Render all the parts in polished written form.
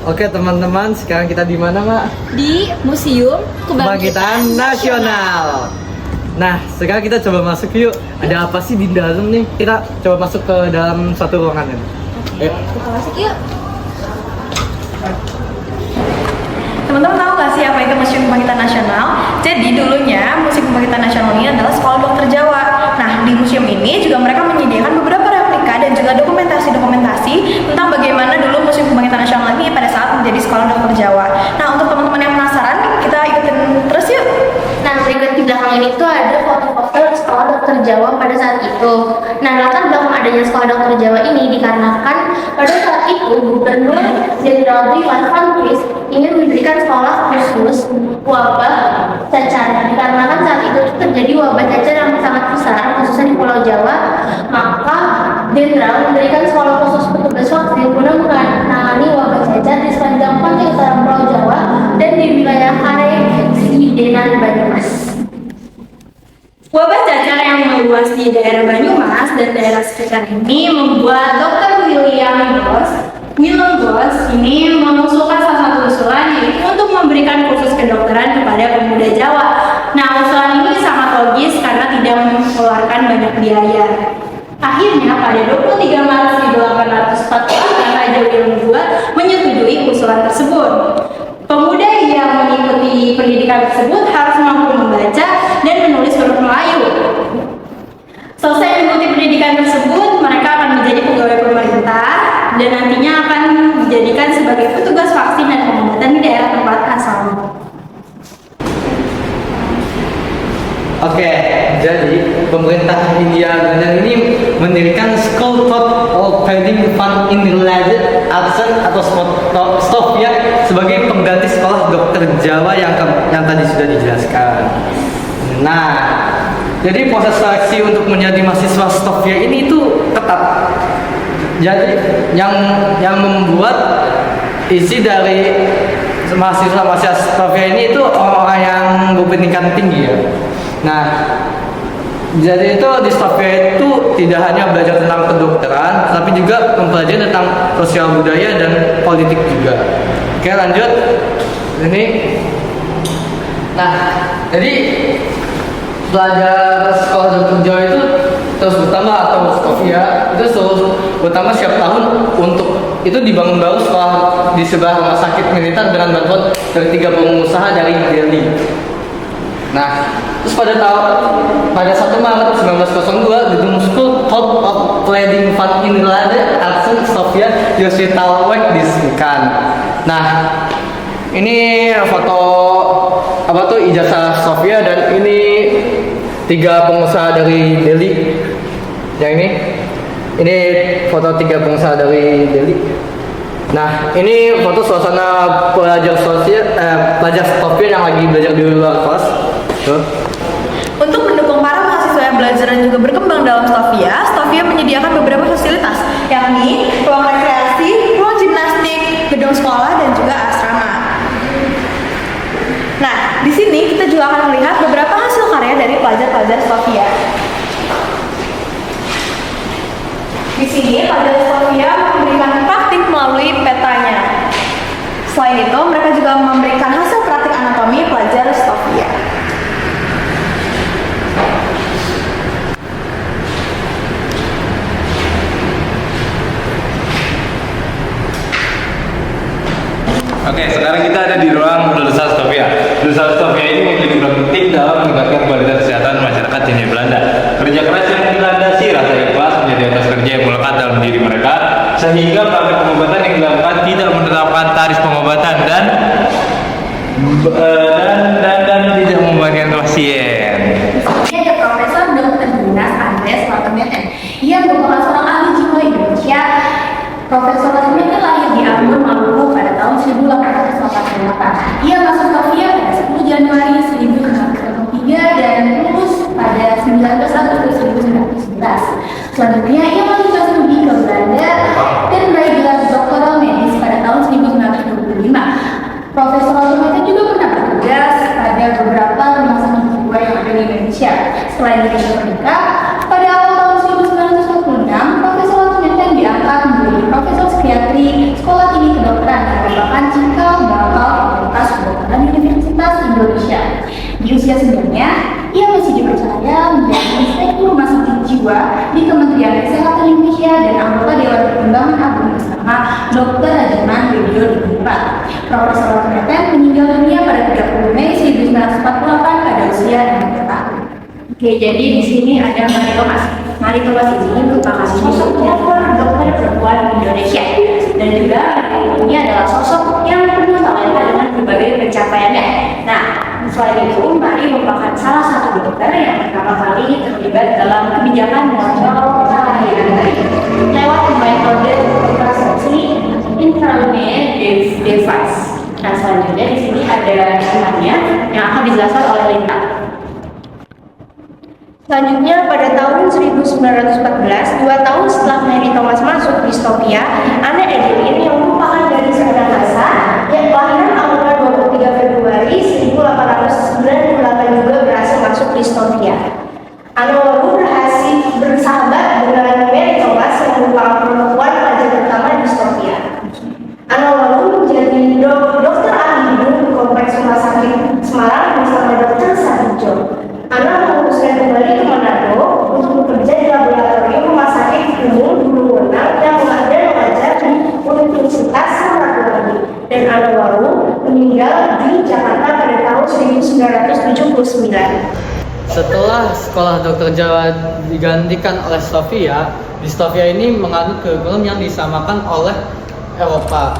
Oke teman-teman, sekarang kita di mana, Mak? Di Museum Kebangkitan Nasional. Nah, sekarang kita coba masuk yuk. Ada apa sih di dalam nih? Kita coba masuk ke dalam satu ruangan ini. Oke, kita masuk yuk. Teman-teman tahu nggak sih apa itu Museum Kebangkitan Nasional? Jadi dulunya Museum Kebangkitan Nasional ini adalah Sekolah Dokter Jawa. Nah, di museum ini juga mereka menyediakan beberapa replika dan juga dokumentasi tentang bagaimana dulu Museum Kebangkitan Nasional ini pada saat menjadi Sekolah Dokter Jawa. Nah, untuk teman-teman yang penasaran, kita ikutin terus yuk. Nah, berikut di belakang ini tuh ada foto-foto Sekolah Dokter Jawa pada saat itu. Nah, latar belakang adanya Sekolah Dokter Jawa ini dikarenakan pada saat itu Gubernur Jenderal Dwi Van Fries ingin mendirikan sekolah khusus wabah cacar. Dikarenakan saat itu terjadi wabah cacar yang sangat besar, khususnya di Pulau Jawa, maka Jenderal mendirikan sekolah khusus petugas vaksin guna menangani wabah cacar di sepanjang pantai utara Pulau Jawa dan di wilayah Karaengsi, Denan, Banyumas. Wabah cacar yang meluas di daerah Banyumas dan daerah sekitar ini membuat Dr. Willem Goss ini mengusulkan salah satu usulan yaitu untuk memberikan kursus kedokteran kepada pemuda Jawa. Nah, usulan ini sangat logis karena tidak mengeluarkan banyak biaya. Akhirnya pada 23 Maret 1844 Raja Willem II menyetujui usulan tersebut. Pemuda yang mengikuti pendidikan tersebut harus mampu membaca dan menulis huruf Melayu. Selesai mengikuti pendidikan tersebut, mereka akan menjadi pegawai pemerintah dan nantinya akan dijadikan sebagai petugas vaksin dan pengobatan di daerah tempat asalnya. Oke, jadi pemerintah India ini mendirikan School of Feeding Fund in Related Action atau STOFIA sebagai pengganti sekolah dokter Jawa yang tadi sudah dijelaskan. Nah, jadi proses seleksi untuk menjadi mahasiswa STOFIA ini itu ketat. Jadi yang membuat isi dari mahasiswa STOFIA ini itu orang-orang yang berpendidikan tinggi ya. Nah, jadi itu di STOFIA itu tidak hanya belajar tentang kedokteran, tapi juga mempelajari tentang sosial budaya dan politik juga. Oke, lanjut. Ini. Nah, jadi belajar sekolah dokter Jawa itu terus utama atau STOFIA itu utama setiap tahun untuk itu dibangun baru sekolah di sebelah rumah sakit militer dengan bantuan dari 3 pengusaha dari Delhi. Nah, terus pada 1 Maret 1902 gedung School of Feeding Fund in Related Action STOFIA Yoshitalwek diresmikan. Nah, ini foto ijazah STOFIA dan ini 3 pengusaha dari Delhi. Yang ini foto 3 pengusaha dari Delhi. Nah, ini foto suasana pelajar STOFIA yang lagi belajar di luar kelas. Tuh. Untuk mendukung para mahasiswa yang belajar dan juga berkembang dalam STOFIA menyediakan beberapa fasilitas, yakni ruang rekreasi, ruang gimnastik, gedung sekolah, dan juga asrama. Nah, di sini kita juga akan melihat beberapa hasil karya dari pelajar-pelajar STOFIA. Di sini pelajar STOFIA memberikan praktik melalui petanya. Selain itu, mereka juga memberikan hasil praktik anatomi pelajar STOFIA. Oke, sekarang kita ada di ruang lulusan STOFIA. Lulusan STOFIA ini memiliki peran penting dalam meningkatkan kualitas kesehatan masyarakat Hindia Belanda. Kerja keras yang dilandasi rasa ikhlas menjadi atas kerja yang melekat dalam diri mereka, sehingga praktek pengobatan yang dilakukan tidak menetapkan tarif pengobatan dan tidak membagikan pasien. Ini ada Profesor Dr. Dinas Andres Latemeten. Ia merupakan seorang ahli jiwa Indonesia. Profesor Latemeten lahir di Ambon, Maluku pada tahun 1848. Ia masuk STOFIA pada 10 Januari 1943 dan lulus pada 19 Agustus 1911. Selanjutnya ia melanjutkan studi ke Belanda dan meraih gelar doktoral medis pada tahun 1925. Profesor Latemeten juga pernah bertugas pada beberapa rumah sakit jiwa yang ada di Indonesia. Selain Indonesia Merdeka, pada awal tahun 1946, Profesor Latemeten diangkat menjadi Profesor Psikiatri Sekolah Tinggi Kedokteran yang merupakan usia seniornya, ia masih dipercaya menjadi inspektur rumah sakit jiwa di Kementerian Kesehatan Indonesia dan anggota Dewan Pertimbangan Agung bersama Dr. Rajaman Widio Diningrat. Profesor Teten meninggal dunia pada 30 Mei 1948 pada usia 60 tahun. Oke, jadi di sini ada Marie Thomas. Marie Thomas ini merupakan sosok dokter perempuan Indonesia, dan juga ini adalah sosok yang penuh talenta dengan berbagai pencapaiannya. Nah, selain itu, Marie merupakan salah satu dokter yang pertama kali terlibat dalam kebijakan mengontrol kehamilan lewat metode kontrasepsi intrauterine device. Nah, selanjutnya di sini ada temannya yang akan dijelaskan oleh Linta. Selanjutnya, pada tahun 1914, 2 tahun setelah Marie Thomas masuk di Sofia, Anne Edelin yang merupakan gadis anak asa yang kelahiran tanggal 23 Februari 1898 juga berhasil masuk di Sofia. Anne lalu berhasil bersahabat dengan Marie Thomas yang merupakan perempuan pelajar pertama di Sofia. Anne lalu menjadi dokter ahli hidung di kompleks rumah sakit Semarang bersama Dr. Sarjo. Ana memutuskan kembali ke Manado untuk bekerja di laboratorium rumah sakit umum Gunung Wenang yang mengajar di Universitas Samratulangi, dan Ana lalu meninggal di Jakarta pada tahun 1979. Setelah sekolah dokter Jawa digantikan oleh Sofia, di Sofia ini menganut kurikulum yang disamakan oleh Eropa.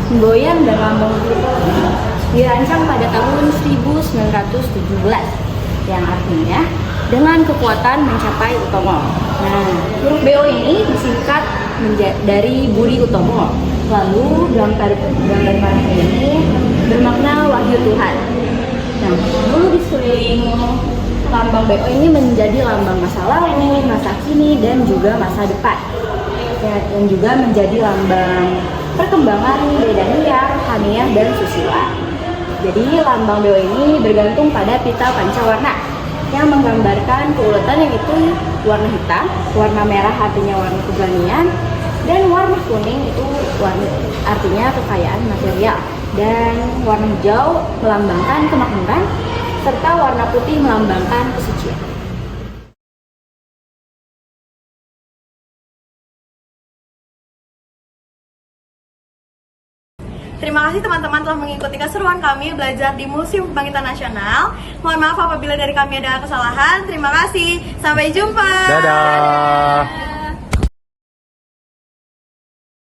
Semboyan dan lambang dirancang pada tahun 1917, yang artinya dengan kekuatan mencapai Utomo. Nah, huruf BO ini disingkat dari Budi Utomo. Lalu gambar panah ini bermakna wahyu Tuhan. Nah, dulu di sekeliling lambang BO ini menjadi lambang masa lalu, masa kini, dan juga masa depan. Ya, yang juga menjadi lambang perkembangan beda liar, haniah, dan susila. Jadi lambang BO ini bergantung pada pita pancawarna yang menggambarkan keuletan, yaitu warna hitam, warna merah artinya warna keberanian, dan warna kuning itu artinya kekayaan material, dan warna hijau melambangkan kemakmuran, serta warna putih melambangkan kesucian. Terima kasih teman-teman telah mengikuti keseruan kami belajar di Museum Kebangkitan Nasional. Mohon maaf apabila dari kami ada kesalahan. Terima kasih. Sampai jumpa. Dadah.